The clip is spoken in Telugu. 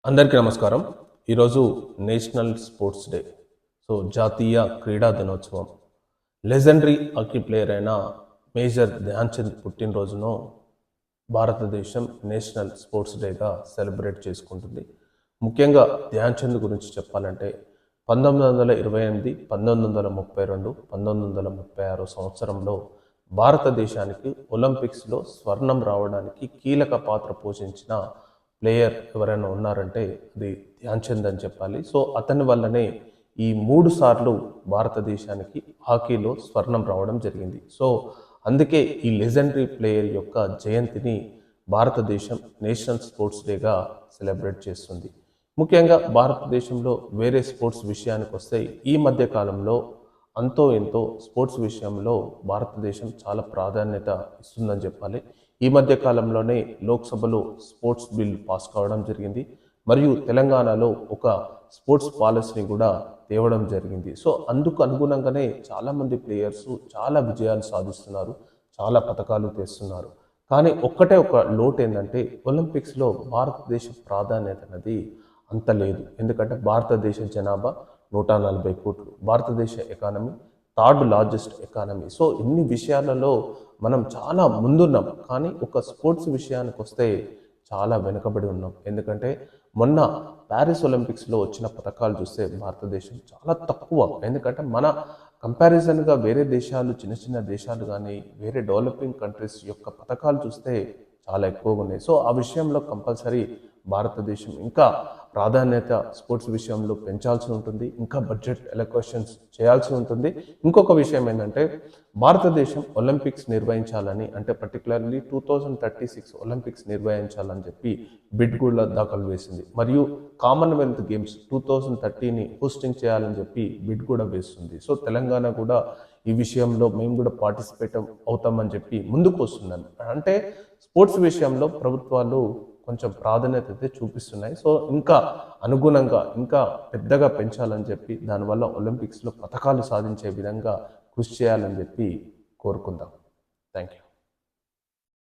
అందరికీ నమస్కారం. ఈరోజు నేషనల్ స్పోర్ట్స్ డే. జాతీయ క్రీడా దినోత్సవం. లెజెండరీ హాకీ ప్లేయర్ అయిన మేజర్ ధ్యాన్ చంద్ పుట్టినరోజును భారతదేశం నేషనల్ స్పోర్ట్స్ డేగా సెలబ్రేట్ చేసుకుంటుంది. ముఖ్యంగా ధ్యాన్ చంద్ గురించి చెప్పాలంటే 1928, 1932, 1936 సంవత్సరంలో భారతదేశానికి ఒలింపిక్స్లో స్వర్ణం రావడానికి కీలక పాత్ర పోషించిన ప్లేయర్ ఎవరైనా ఉన్నారంటే అది ధ్యాన్ చంద్ అని చెప్పాలి. అతని వల్లనే ఈ 3 సార్లు భారతదేశానికి హాకీలో స్వర్ణం రావడం జరిగింది. అందుకే ఈ లెజెండరీ ప్లేయర్ యొక్క జయంతిని భారతదేశం నేషనల్ స్పోర్ట్స్ డేగా సెలబ్రేట్ చేస్తుంది. ముఖ్యంగా భారతదేశంలో వేరే స్పోర్ట్స్ విషయానికి వస్తే ఈ మధ్య కాలంలో అంతో ఎంతో స్పోర్ట్స్ విషయంలో భారతదేశం చాలా ప్రాధాన్యత ఇస్తుందని చెప్పాలి. ఈ మధ్య కాలంలోనే లోక్సభలో స్పోర్ట్స్ బిల్ పాస్ కావడం జరిగింది. మరియు తెలంగాణలో ఒక స్పోర్ట్స్ పాలసీని కూడా తేవడం జరిగింది. అందుకు అనుగుణంగానే చాలామంది ప్లేయర్స్ చాలా విజయాలు సాధిస్తున్నారు, చాలా పథకాలు తెస్తున్నారు. కానీ ఒక్కటే ఒక లోటు ఏంటంటే ఒలింపిక్స్లో భారతదేశ ప్రాధాన్యత అనేది అంత లేదు. ఎందుకంటే భారతదేశ జనాభా 140 కోట్లు, భారతదేశ ఎకానమీ థర్డ్ లార్జెస్ట్ ఎకానమీ. ఇన్ని విషయాలలో మనం చాలా ముందున్నాం. కానీ ఒక స్పోర్ట్స్ విషయానికి వస్తే చాలా వెనుకబడి ఉన్నాం. ఎందుకంటే మొన్న ప్యారిస్ ఒలింపిక్స్లో వచ్చిన పథకాలు చూస్తే భారతదేశం చాలా తక్కువ. ఎందుకంటే మన కంపారిజన్గా వేరే దేశాలు, చిన్న చిన్న దేశాలు కానీ వేరే డెవలపింగ్ కంట్రీస్ యొక్క పథకాలు చూస్తే చాలా ఎక్కువగా ఉన్నాయి. ఆ విషయంలో కంపల్సరీ భారతదేశం ఇంకా ప్రాధాన్యత స్పోర్ట్స్ విషయంలో పెంచాల్సి ఉంటుంది, ఇంకా బడ్జెట్ ఎలొకేషన్స్ చేయాల్సి ఉంటుంది. ఇంకొక విషయం ఏంటంటే భారతదేశం ఒలింపిక్స్ నిర్వహించాలని, అంటే పర్టికులర్లీ 2036 ఒలింపిక్స్ నిర్వహించాలని చెప్పి బిడ్ కూడా దాఖలు వేసింది. మరియు కామన్వెల్త్ గేమ్స్ 2030ని హోస్టింగ్ చేయాలని చెప్పి బిడ్ కూడా వేస్తుంది. తెలంగాణ కూడా ఈ విషయంలో మేము కూడా పార్టిసిపేట్ అవుతామని చెప్పి ముందుకు వస్తుందని. అంటే స్పోర్ట్స్ విషయంలో ప్రభుత్వాలు కొంచెం ప్రాధాన్యత అయితే చూపిస్తున్నాయి. ఇంకా అనుగుణంగా ఇంకా పెద్దగా పెంచాలని చెప్పి దానివల్ల ఒలింపిక్స్లో పథకాలు సాధించే విధంగా కృషి చేయాలని చెప్పి కోరుకుందాం. Thank you.